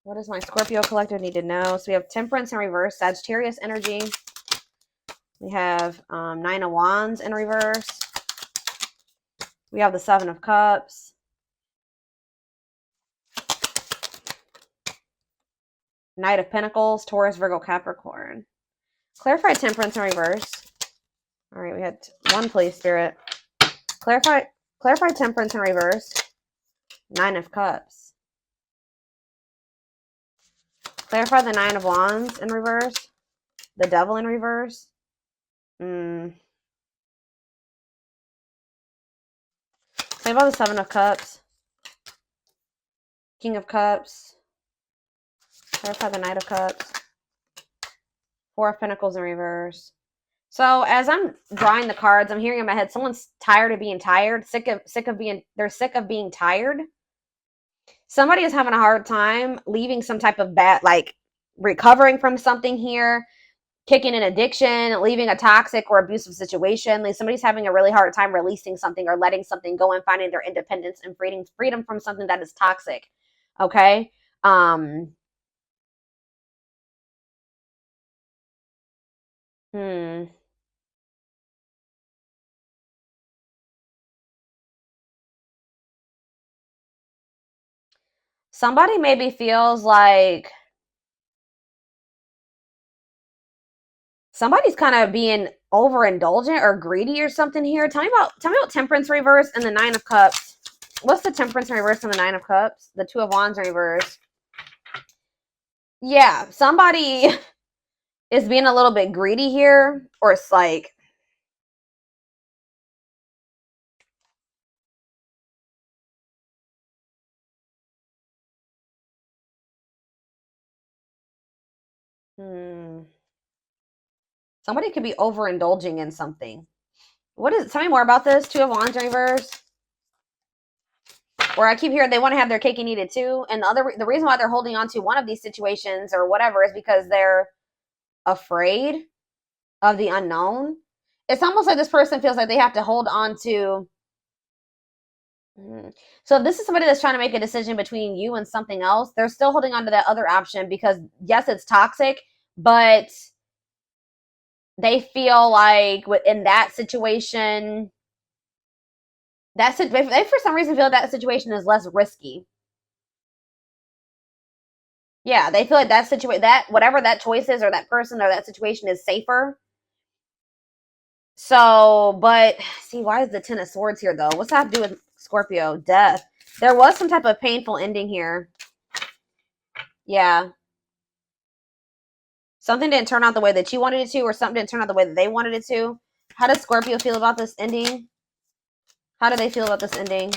What does my Scorpio collective need to know? So we have Temperance in reverse, Sagittarius energy. We have 9 of Wands in reverse. We have the 7 of Cups. Knight of Pentacles, Taurus, Virgo, Capricorn. Clarify Temperance in reverse. All right, we had 1, please, Spirit. Clarify Temperance in reverse. 9 of Cups. Clarify the 9 of Wands in reverse. The Devil in reverse. Say about the 7 of Cups. King of Cups. Clarify the Knight of Cups. 4 of Pentacles in reverse. So as I'm drawing the cards, I'm hearing in my head, someone's tired of being tired, they're sick of being tired. Somebody is having a hard time leaving some type of bad, like recovering from something here, kicking an addiction, leaving a toxic or abusive situation. Like somebody's having a really hard time releasing something or letting something go and finding their independence and freedom from something that is toxic. Okay. Somebody maybe feels like somebody's kind of being overindulgent or greedy or something here. Tell me about Temperance reverse and the 9 of Cups. What's the Temperance reverse and the 9 of Cups? The 2 of Wands reverse. Yeah, somebody is being a little bit greedy here, or it's like somebody could be overindulging in something. What is? Tell me more about this. 2 of Wands reverse. Where I keep hearing they want to have their cake and eat it too, and the reason why they're holding on to one of these situations or whatever is because they're afraid of the unknown. It's almost like this person feels like they have to hold on to. So if this is somebody that's trying to make a decision between you and something else, they're still holding on to that other option because yes, it's toxic, but they feel like in that situation, they for some reason feel that situation is less risky. Yeah, they feel like that whatever that choice is or that person or that situation is safer. So, but see, why is the 10 of Swords here though? What's that have to do with Scorpio? Death. There was some type of painful ending here. Yeah. Something didn't turn out the way that you wanted it to, or something didn't turn out the way that they wanted it to. How does Scorpio feel about this ending? How do they feel about this ending?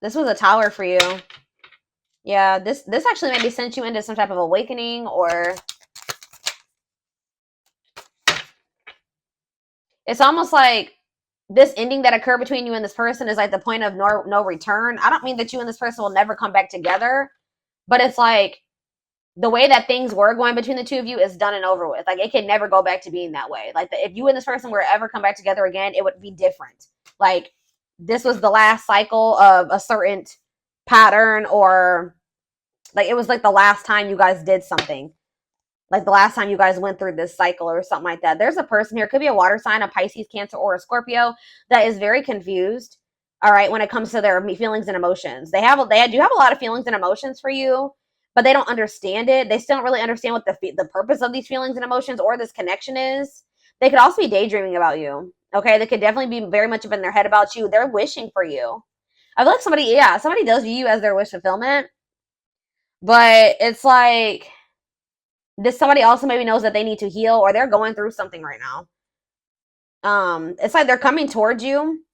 This was a Tower for you. Yeah, this actually maybe sent you into some type of awakening, or it's almost like this ending that occurred between you and this person is like the point of no return. I don't mean that you and this person will never come back together, but it's like the way that things were going between the two of you is done and over with. Like it can never go back to being that way. Like if you and this person were ever come back together again, it would be different. Like this was the last cycle of a certain pattern, or like it was like the last time you guys did something. Like the last time you guys went through this cycle or something like that. There's a person here, could be a water sign, a Pisces, Cancer, or a Scorpio, that is very confused, all right, when it comes to their feelings and emotions. They do have a lot of feelings and emotions for you, but they don't understand it. They still don't really understand what the purpose of these feelings and emotions or this connection is. They could also be daydreaming about you, okay? They could definitely be very much up in their head about you. They're wishing for you. I feel like somebody does view you as their wish fulfillment, but it's like this somebody also maybe knows that they need to heal, or they're going through something right now. It's like they're coming towards you,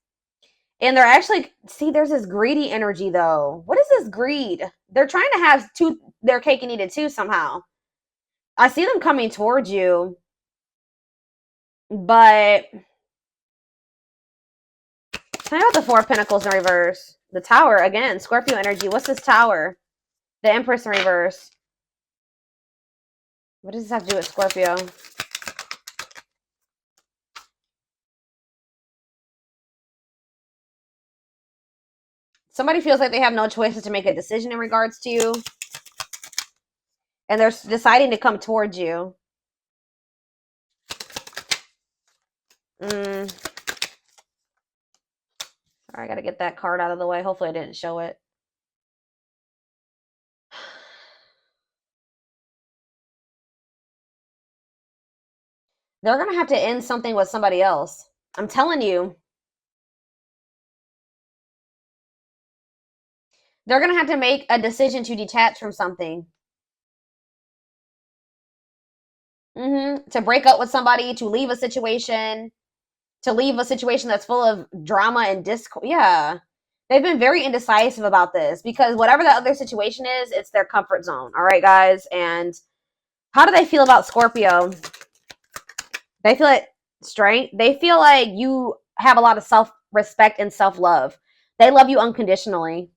and they're actually, see, there's this greedy energy though. What is this greed? They're trying to have their cake and eat it too somehow. I see them coming towards you, but tell me about the 4 of Pentacles in reverse. The Tower again, Scorpio energy. What's this Tower? The Empress in reverse. What does this have to do with Scorpio? Somebody feels like they have no choices to make a decision in regards to you. And they're deciding to come towards you. Sorry, I gotta get that card out of the way. Hopefully I didn't show it. They're gonna have to end something with somebody else. I'm telling you. They're gonna have to make a decision to detach from something. To break up with somebody, to leave a situation, that's full of drama and discord. Yeah. They've been very indecisive about this because whatever the other situation is, it's their comfort zone. All right, guys. And how do they feel about Scorpio? They feel like strength. They feel like you have a lot of self-respect and self-love. They love you unconditionally.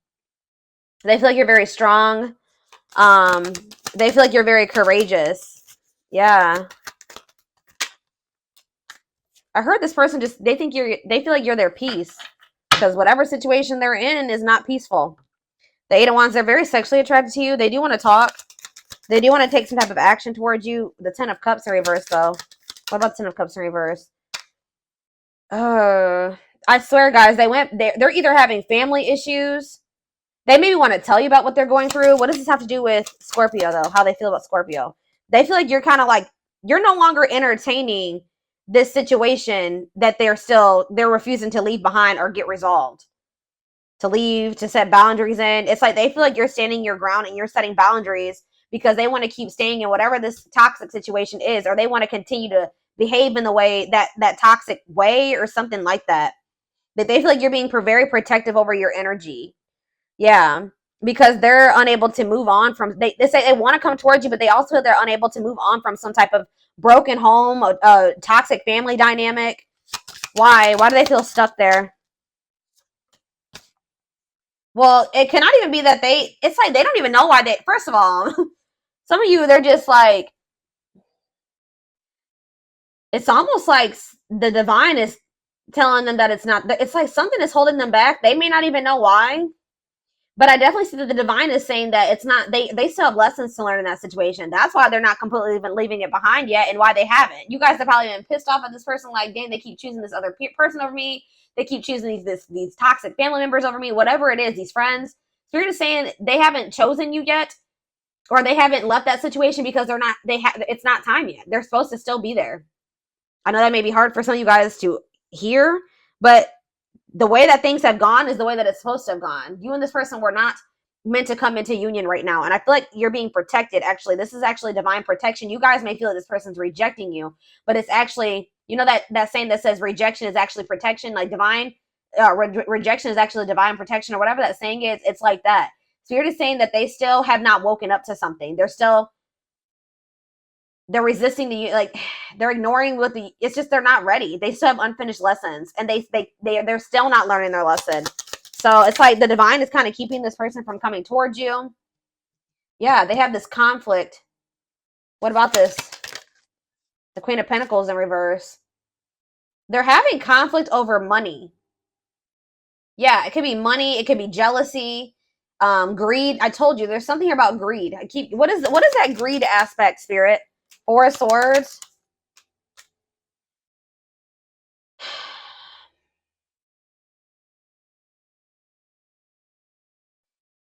They feel like you're very strong. They feel like you're very courageous. Yeah. I heard this person they feel like you're their peace because whatever situation they're in is not peaceful. The Eight of Wands, they're very sexually attracted to you. They do want to talk. They do want to take some type of action towards you. The Ten of Cups in reverse, though. What about Ten of Cups in reverse? I swear, guys, they're either having family issues. They maybe want to tell you about what they're going through. What does this have to do with Scorpio, though? How they feel about Scorpio? They feel like you're kind of like, you're no longer entertaining this situation that they're refusing to leave behind or get resolved. To leave, to set boundaries in. It's like they feel like you're standing your ground and you're setting boundaries because they want to keep staying in whatever this toxic situation is, or they want to continue to behave in the way that toxic way or something like that. That they feel like you're being very protective over your energy. Yeah, because they're unable to move on from, they say they want to come towards you, but they also, they're unable to move on from some type of broken home, a toxic family dynamic. Why do they feel stuck there? Well, it cannot even be that it's like they don't even know why first of all, some of you, they're just like, it's almost like the divine is telling them that it's like something is holding them back. They may not even know why. But I definitely see that the divine is saying that it's not, they still have lessons to learn in that situation. That's why they're not completely even leaving it behind yet, and why they haven't. You guys have probably been pissed off at this person, like, dang, they keep choosing this other person over me. They keep choosing these toxic family members over me, whatever it is, these friends. Spirit is saying they haven't chosen you yet, or they haven't left that situation because it's not time yet. They're supposed to still be there. I know that may be hard for some of you guys to hear, but the way that things have gone is the way that it's supposed to have gone. You and this person were not meant to come into union right now. And I feel like you're being protected. Actually, this is actually divine protection. You guys may feel that this person's rejecting you, but it's actually, you know, that saying that says rejection is actually protection, like divine rejection is actually divine protection, or whatever that saying is. It's like that. Spirit is saying that they still have not woken up to something. They're resisting like they're ignoring it's just they're not ready. They still have unfinished lessons, and they're still not learning their lesson. So it's like the divine is kind of keeping this person from coming towards you. Yeah, they have this conflict. What about this? The Queen of Pentacles in reverse. They're having conflict over money. Yeah, it could be money, it could be jealousy, greed. I told you there's something here about greed. What is that greed aspect, Spirit? Four of Swords.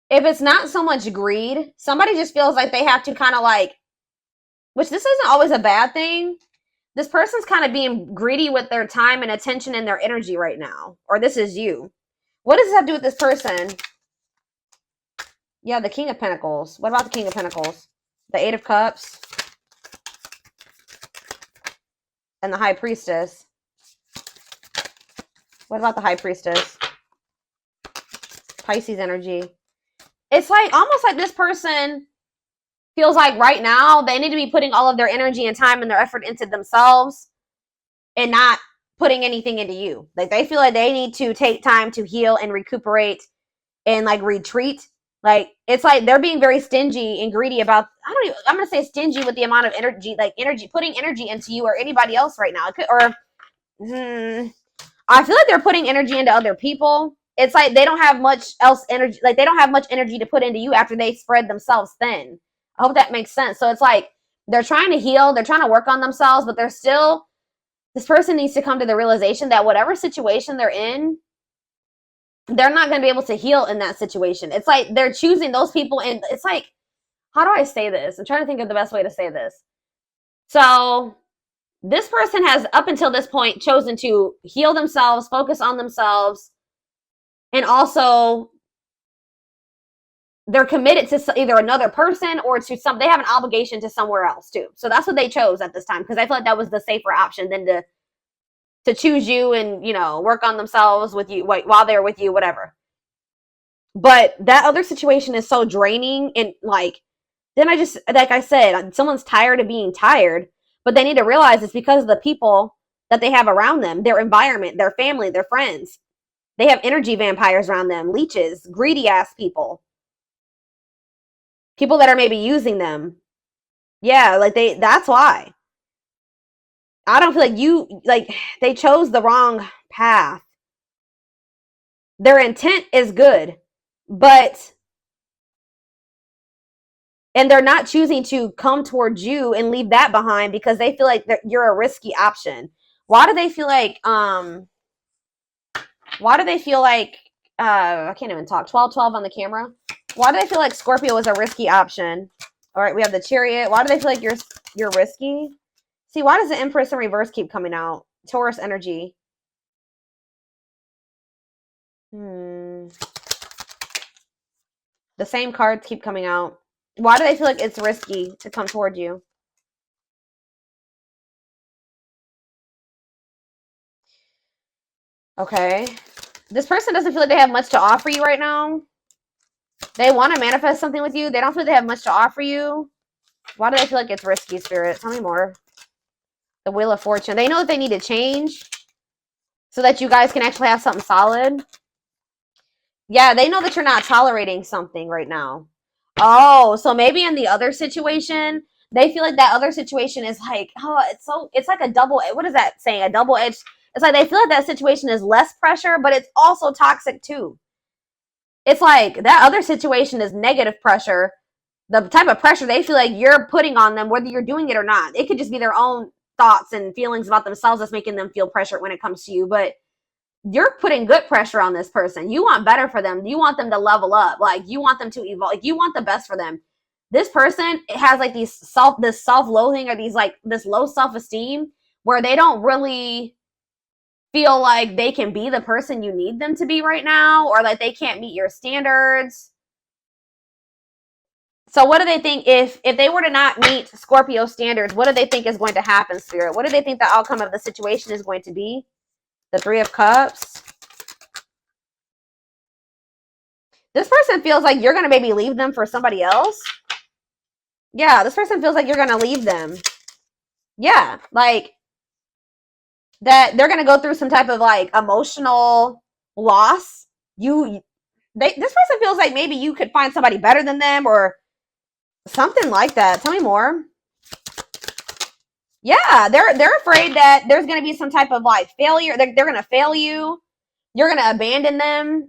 If it's not so much greed, somebody just feels like they have to kind of like, which this isn't always a bad thing. This person's kind of being greedy with their time and attention and their energy right now. Or this is you. What does this have to do with this person? Yeah, the King of Pentacles. What about the King of Pentacles? The Eight of Cups. And the High Priestess. What about the High Priestess? Pisces energy. It's like almost like this person feels like right now they need to be putting all of their energy and time and their effort into themselves and not putting anything into you. Like they feel like they need to take time to heal and recuperate and like retreat. Like it's like they're being very stingy and greedy about, I'm gonna say stingy with the amount of energy, putting energy into you or anybody else right now. I feel like they're putting energy into other people. It's like they don't have much else energy. Like they don't have much energy to put into you after they spread themselves thin. I hope that makes sense. So it's like they're trying to heal, they're trying to work on themselves, but they're still, this person needs to come to the realization that whatever situation they're in, they're not going to be able to heal in that situation. It's like they're choosing those people, and it's like, how do I say this? I'm trying to think of the best way to say this. So this person has, up until this point, chosen to heal themselves, focus on themselves, and also they're committed to either another person or to some, they have an obligation to somewhere else too. So that's what they chose at this time, because I feel like that was the safer option than to choose you and, you know, work on themselves with you while they're with you, whatever. But that other situation is so draining, and like, then I just, like I said, someone's tired of being tired, but they need to realize it's because of the people that they have around them, their environment, their family, their friends. They have energy vampires around them, leeches, greedy ass people. People that are maybe using them. Yeah, like that's why. I don't feel like they chose the wrong path. Their intent is good, but, and they're not choosing to come towards you and leave that behind because they feel like you're a risky option. Why do they feel like, I can't even talk, 1212 on the camera. Why do they feel like Scorpio is a risky option? All right, we have the Chariot. Why do they feel like you're risky? See, why does the Empress in reverse keep coming out? Taurus energy. The same cards keep coming out. Why do they feel like it's risky to come toward you? Okay. This person doesn't feel like they have much to offer you right now. They want to manifest something with you. They don't feel like they have much to offer you. Why do they feel like it's risky, Spirit? Tell me more. The Wheel of Fortune. They know that they need to change so that you guys can actually have something solid. Yeah, they know that you're not tolerating something right now. Oh, so maybe in the other situation, they feel like that other situation is like, oh, it's like a double, what is that saying? A double edged, it's like they feel like that situation is less pressure, but it's also toxic too. It's like that other situation is negative pressure. The type of pressure they feel like you're putting on them, whether you're doing it or not. It could just be their own thoughts and feelings about themselves that's making them feel pressure when it comes to you. But you're putting good pressure on this person. You want better for them. You want them to level up. Like, you want them to evolve. Like, you want the best for them. This person has like this self-loathing, or this low self-esteem where they don't really feel like they can be the person you need them to be right now, or like they can't meet your standards. So what do they think if they were to not meet Scorpio standards? What do they think is going to happen, Spirit? What do they think the outcome of the situation is going to be? The Three of Cups. This person feels like you're going to maybe leave them for somebody else. Yeah, this person feels like you're going to leave them. Yeah, like that they're going to go through some type of like emotional loss. This person feels like maybe you could find somebody better than them or something like that. Tell me more. Yeah, they're afraid that there's going to be some type of like failure. They're going to fail you. You're going to abandon them.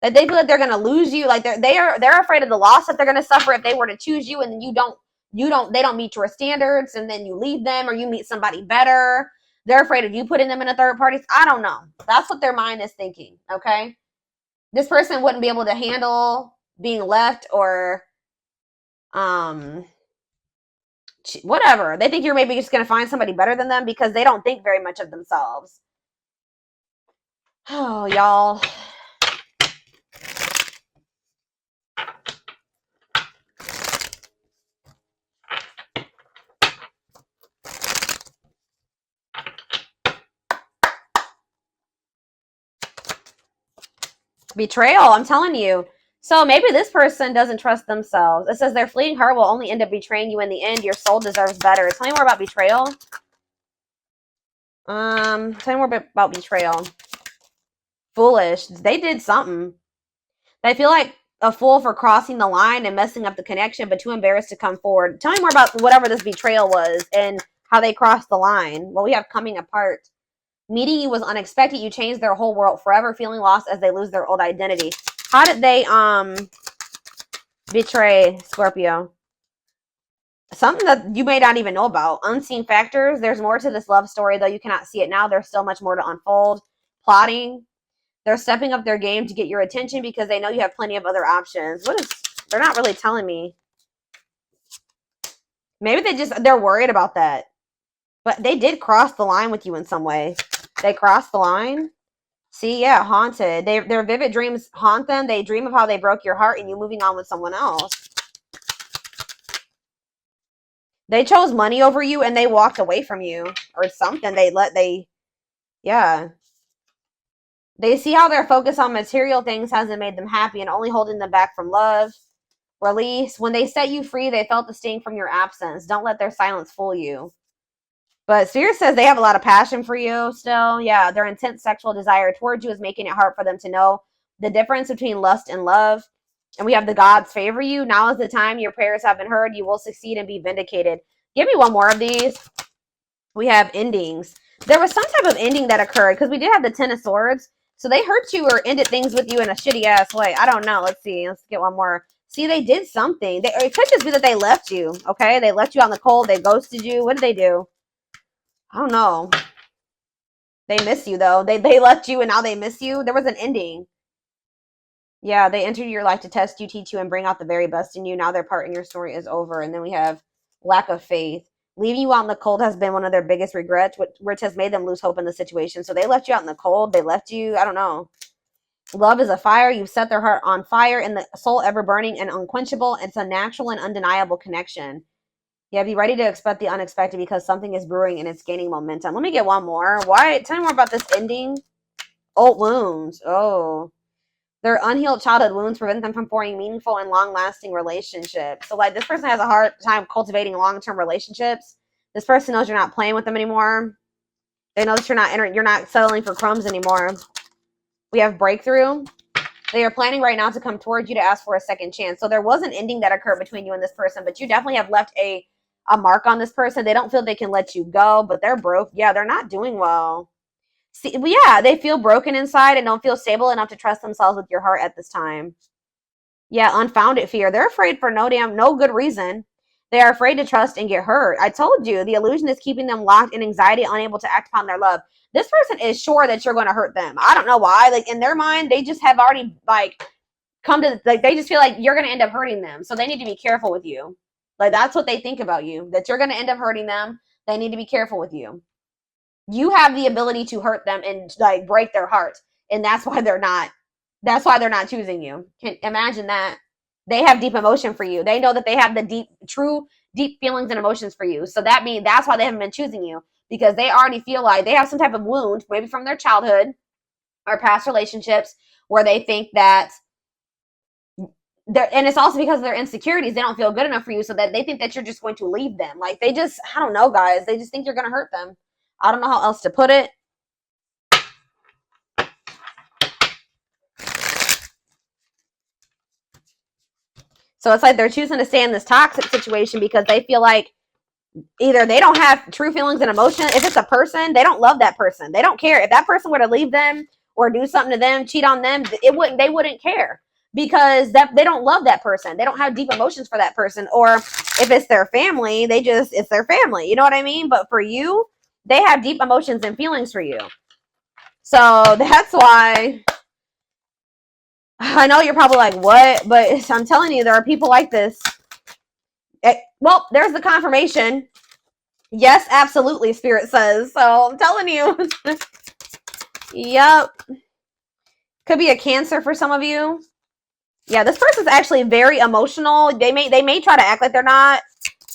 That they feel like they're going to lose you. Like they're afraid of the loss that they're going to suffer if they were to choose you, and then they don't meet your standards, and then you leave them or you meet somebody better. They're afraid of you putting them in a third party. I don't know. That's what their mind is thinking. Okay. This person wouldn't be able to handle being left or, whatever. They think you're maybe just going to find somebody better than them because they don't think very much of themselves. Oh, y'all. Betrayal, I'm telling you. So maybe this person doesn't trust themselves. It says their fleeting heart will only end up betraying you in the end. Your soul deserves better. Tell me more about betrayal. Tell me more about betrayal. Foolish. They did something. They feel like a fool for crossing the line and messing up the connection, but too embarrassed to come forward. Tell me more about whatever this betrayal was and how they crossed the line. Well, we have coming apart. Meeting you was unexpected. You changed their whole world forever, feeling lost as they lose their old identity. How did they, Betray, Scorpio. Something that you may not even know about. Unseen factors. There's more to this love story, though you cannot see it now. There's still much more to unfold. Plotting. They're stepping up their game to get your attention because they know you have plenty of other options. What is... They're not really telling me. Maybe they're worried about that. But they did cross the line with you in some way. They crossed the line. See, yeah, haunted. Their vivid dreams haunt them. They dream of how they broke your heart and you moving on with someone else. They chose money over you and they walked away from you or something. Yeah. They see how their focus on material things hasn't made them happy and only holding them back from love. Release. When they set you free, they felt the sting from your absence. Don't let their silence fool you. But Spirit says they have a lot of passion for you still. Yeah, their intense sexual desire towards you is making it hard for them to know the difference between lust and love. And we have the gods favor you. Now is the time. Your prayers have been heard. You will succeed and be vindicated. Give me one more of these. We have endings. There was some type of ending that occurred because we did have the Ten of Swords. So they hurt you or ended things with you in a shitty ass way. I don't know. Let's see. Let's get one more. See, they did something. It could just be that they left you. Okay, they left you on the cold. They ghosted you. What did they do? I don't know. They miss you, though. They left you, and now they miss you. There was an ending. Yeah, they entered your life to test you, teach you, and bring out the very best in you. Now their part in your story is over. And then we have lack of faith. Leaving you out in the cold has been one of their biggest regrets, which has made them lose hope in the situation. So they left you out in the cold. They left you. I don't know. Love is a fire. You've set their heart on fire, and the soul ever burning and unquenchable. It's a natural and undeniable connection. Yeah, be ready to expect the unexpected because something is brewing and it's gaining momentum. Let me get one more. Why? Tell me more about this ending. Old wounds. Oh. Their unhealed childhood wounds prevent them from forming meaningful and long-lasting relationships. So, like, this person has a hard time cultivating long-term relationships. This person knows you're not playing with them anymore. They know that you're not settling for crumbs anymore. We have breakthrough. They are planning right now to come towards you to ask for a second chance. So there was an ending that occurred between you and this person, but you definitely have left a mark on this person. They don't feel they can let you go, but they're broke. Yeah, they're not doing well. See, yeah, they feel broken inside and don't feel stable enough to trust themselves with your heart at this time. Yeah, unfounded fear. They're afraid for no good reason. They are afraid to trust and get hurt. I told you, the illusion is keeping them locked in anxiety, unable to act upon their love. This person is sure that you're going to hurt them. I don't know why. Like, in their mind, they just have already, like, come to, like, they just feel like you're going to end up hurting them. So they need to be careful with you. Like, that's what they think about you, that you're going to end up hurting them. They need to be careful with you. You have the ability to hurt them and, like, break their heart. And that's why they're not choosing you. Can imagine that. They have deep emotion for you. They know that they have the deep feelings and emotions for you. So that's why they haven't been choosing you, because they already feel like they have some type of wound, maybe from their childhood or past relationships, where they think that and it's also because of their insecurities. They don't feel good enough for you, so that they think that you're just going to leave them. Like, I don't know, guys. They just think you're going to hurt them. I don't know how else to put it. So it's like they're choosing to stay in this toxic situation because they feel like either they don't have true feelings and emotion. If it's a person, they don't love that person. They don't care. If that person were to leave them or do something to them, cheat on them, they wouldn't care, because they don't love that person. They don't have deep emotions for that person. Or if it's their family, it's their family. You know what I mean? But for you, they have deep emotions and feelings for you. So that's why I know you're probably like, what? But I'm telling you, there are people like this. Well, there's the confirmation. Yes, absolutely, Spirit says. So I'm telling you. Yep. Could be a Cancer for some of you. Yeah, this person's actually very emotional. They may try to act like they're not,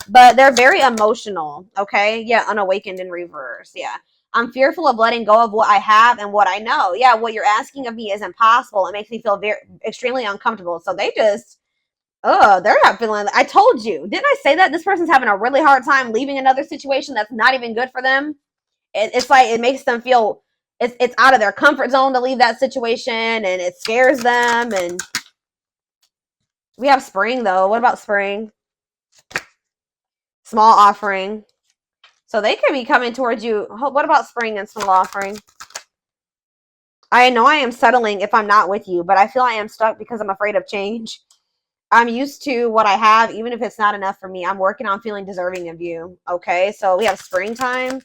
but they're very emotional. Okay? Yeah, unawakened in reverse. Yeah. I'm fearful of letting go of what I have and what I know. Yeah, what you're asking of me is impossible. It makes me feel extremely uncomfortable. So they're not feeling. I told you. Didn't I say that? This person's having a really hard time leaving another situation that's not even good for them. It's like it makes them feel it's out of their comfort zone to leave that situation, and it scares them. And we have Spring, though. What about Spring? Small offering. So they could be coming towards you. What about Spring and small offering? I know I am settling if I'm not with you, but I feel I am stuck because I'm afraid of change. I'm used to what I have, even if it's not enough for me. I'm working on feeling deserving of you. Okay, so we have springtime.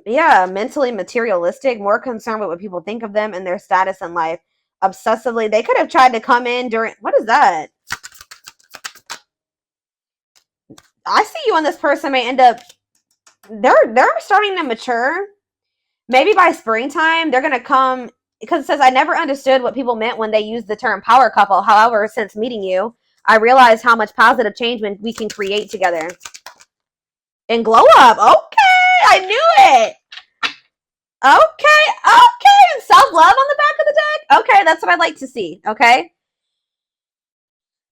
Yeah, mentally materialistic, more concerned with what people think of them and their status in life. Obsessively, they could have tried to come in during, what is that? I see you and this person may end up, they're starting to mature. Maybe by springtime, they're going to come, because it says, I never understood what people meant when they used the term power couple. However, since meeting you, I realized how much positive change we can create together. And glow up. Okay, I knew it. Okay. And self-love on the back of the deck. Okay, that's what I'd like to see. Okay.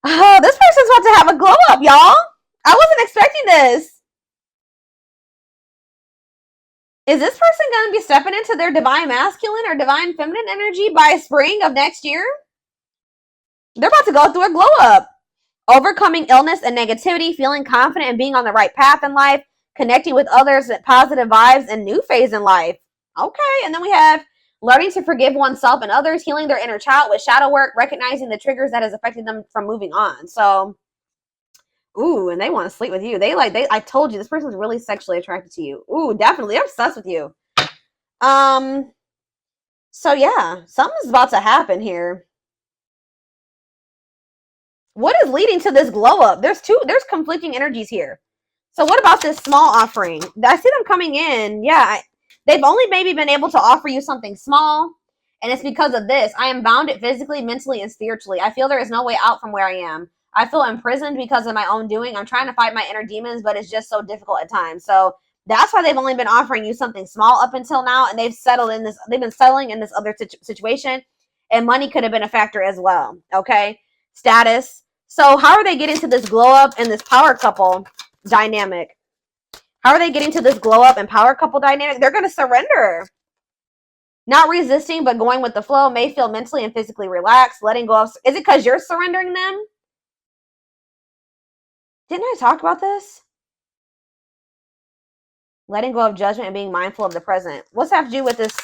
Oh, this person's about to have a glow up, y'all. I wasn't expecting this. Is this person going to be stepping into their divine masculine or divine feminine energy by spring of next year? They're about to go through a glow up. Overcoming illness and negativity, feeling confident and being on the right path in life, connecting with others with positive vibes, and new phase in life. Okay, and then we have learning to forgive oneself and others, healing their inner child with shadow work, recognizing the triggers that has affected them from moving on. So, ooh, and they want to sleep with you. I told you, this person's really sexually attracted to you. Ooh, definitely, they're obsessed with you. So yeah, something's about to happen here. What is leading to this glow up? There's conflicting energies here. So what about this small offering? I see them coming in. Yeah, they've only maybe been able to offer you something small, and it's because of this. I am bounded physically, mentally, and spiritually. I feel there is no way out from where I am. I feel imprisoned because of my own doing. I'm trying to fight my inner demons, but it's just so difficult at times. So that's why they've only been offering you something small up until now, and they've been settling in this other situation, and money could have been a factor as well. Okay, status. So how are they getting to this glow up and this power couple dynamic? How are they getting to this glow up and power couple dynamic? They're going to surrender. Not resisting, but going with the flow. May feel mentally and physically relaxed. Letting go of... Is it because you're surrendering them? Didn't I talk about this? Letting go of judgment and being mindful of the present. What's that have to do with this?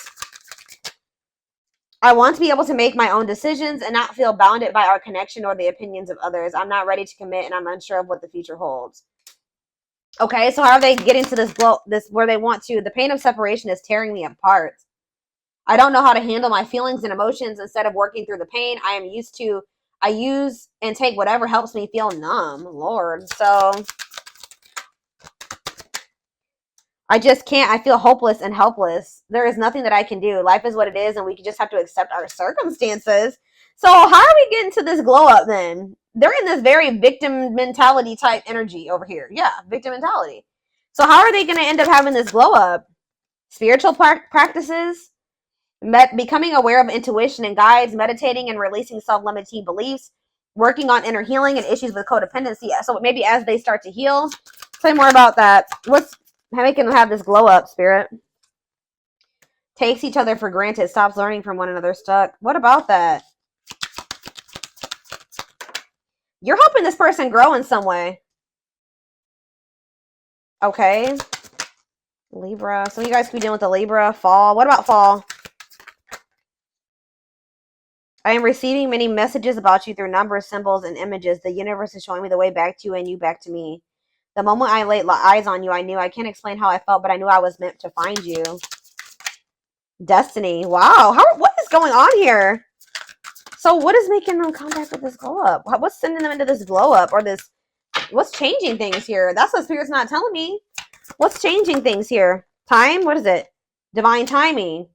I want to be able to make my own decisions and not feel bounded by our connection or the opinions of others. I'm not ready to commit and I'm unsure of what the future holds. Okay, so how are they getting to this where they want to? The pain of separation is tearing me apart. I don't know how to handle my feelings and emotions instead of working through the pain. I use and take whatever helps me feel numb. Lord. So I just can't. I feel hopeless and helpless. There is nothing that I can do. Life is what it is, and we just have to accept our circumstances. So how are we getting to this glow up then? They're in this very victim mentality type energy over here. Yeah, victim mentality. So how are they going to end up having this glow up? Spiritual practices, becoming aware of intuition and guides, meditating and releasing self-limiting beliefs, working on inner healing and issues with codependency. So maybe as they start to heal, say more about that. What's making them have this glow up, Spirit? Takes each other for granted, stops learning from one another, stuck. What about that? You're helping this person grow in some way. Okay. Libra. Some of you guys could be dealing with the Libra. Fall. What about fall? I am receiving many messages about you through numbers, symbols, and images. The universe is showing me the way back to you and you back to me. The moment I laid eyes on you, I knew. I can't explain how I felt, but I knew I was meant to find you. Destiny. Wow. What is going on here? So what is making them come back with this glow up? What's sending them into this glow up or this? What's changing things here? That's what Spirit's not telling me. What's changing things here? Time? What is it? Divine timing.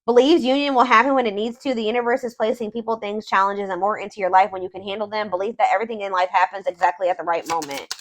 Believes union will happen when it needs to. The universe is placing people, things, challenges, and more into your life when you can handle them. Believe that everything in life happens exactly at the right moment.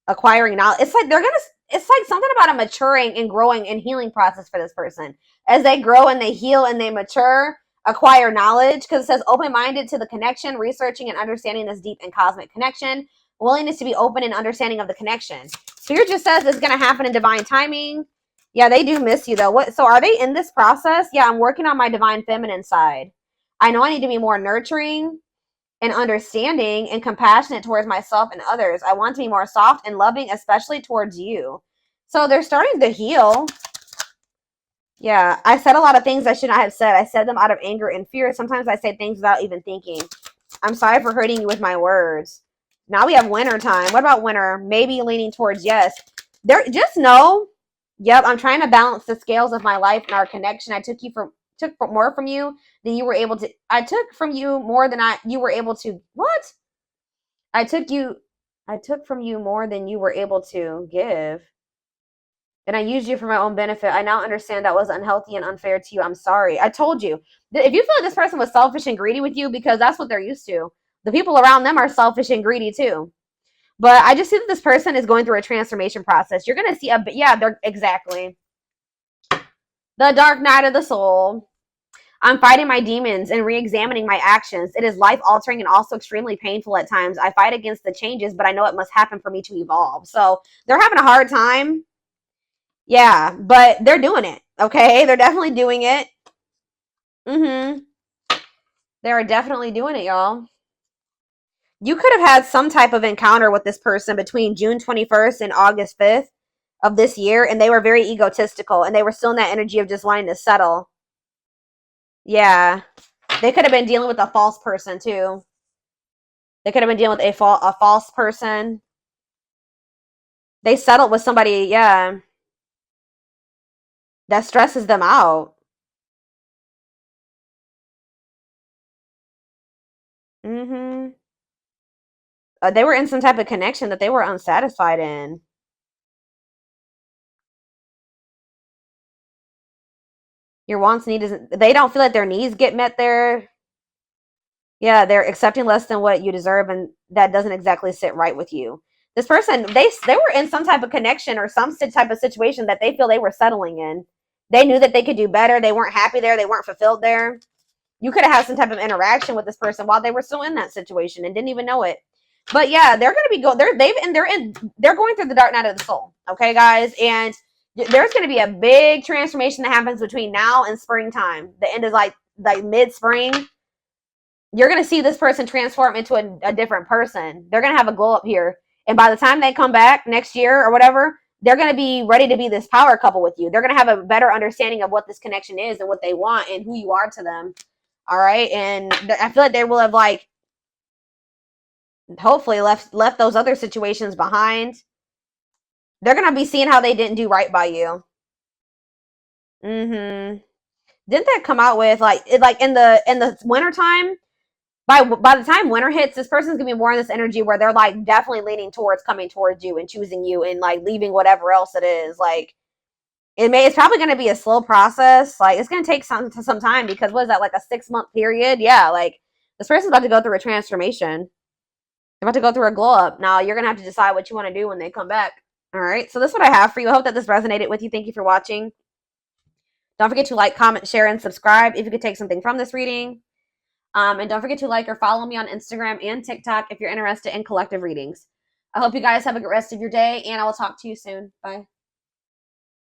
Acquiring knowledge. It's like something about a maturing and growing and healing process for this person. As they grow and they heal and they mature, acquire knowledge, because it says open-minded to the connection, researching and understanding this deep and cosmic connection, willingness to be open and understanding of the connection. Spirit just says it's going to happen in divine timing. Yeah, they do miss you though. So are they in this process? Yeah, I'm working on my divine feminine side. I know I need to be more nurturing and understanding and compassionate towards myself and others. I want to be more soft and loving, especially towards you. So they're starting to heal. Yeah, I said a lot of things I should not have said. I said them out of anger and fear. Sometimes I say things without even thinking. I'm sorry for hurting you with my words. Now we have winter time. What about winter? Maybe leaning towards yes. There, just know. Yep, I'm trying to balance the scales of my life and our connection. I took more from you than you were able to. I took from you more than you were able to. What? I took from you more than you were able to give. And I used you for my own benefit. I now understand that was unhealthy and unfair to you. I'm sorry. I told you. If you feel like this person was selfish and greedy with you, because that's what they're used to, the people around them are selfish and greedy too. But I just see that this person is going through a transformation process. You're going to see they're exactly. The dark night of the soul. I'm fighting my demons and re-examining my actions. It is life-altering and also extremely painful at times. I fight against the changes, but I know it must happen for me to evolve. So they're having a hard time. Yeah, but they're doing it. Okay, they're definitely doing it. They are definitely doing it, y'all. You could have had some type of encounter with this person between June 21st and August 5th of this year, and they were very egotistical, and they were still in that energy of just wanting to settle. Yeah. They could have been dealing with a false person, too. They could have been dealing with a false person. They settled with somebody, yeah, that stresses them out. They were in some type of connection that they were unsatisfied in. Your wants, needs, they don't feel like their needs get met there. Yeah, they're accepting less than what you deserve, and that doesn't exactly sit right with you. This person, they were in some type of connection or some type of situation that they feel they were settling in. They knew that they could do better. They weren't happy there. They weren't fulfilled there. You could have had some type of interaction with this person while they were still in that situation and didn't even know it. But yeah, they're going to be they're going through the dark night of the soul. Okay, guys, and there's going to be a big transformation that happens between now and springtime. The end is like mid spring. You're going to see this person transform into a different person. They're going to have a glow up here. And by the time they come back next year or whatever, they're going to be ready to be this power couple with you. They're going to have a better understanding of what this connection is and what they want and who you are to them. All right. And I feel like they will have hopefully left those other situations behind. They're going to be seeing how they didn't do right by you. Didn't that come out with in the wintertime? By the time winter hits, this person's gonna be more in this energy where they're definitely leaning towards coming towards you and choosing you and leaving whatever else it is. It's probably gonna be a slow process. It's gonna take some time because what is that, a 6-month period? Yeah, this person's about to go through a transformation. They're about to go through a glow up. Now you're gonna have to decide what you want to do when they come back. All right, so this is what I have for you. I hope that this resonated with you. Thank you for watching. Don't forget to like, comment, share, and subscribe if you could take something from this reading. And don't forget to like or follow me on Instagram and TikTok if you're interested in collective readings. I hope you guys have a good rest of your day, and I will talk to you soon. Bye.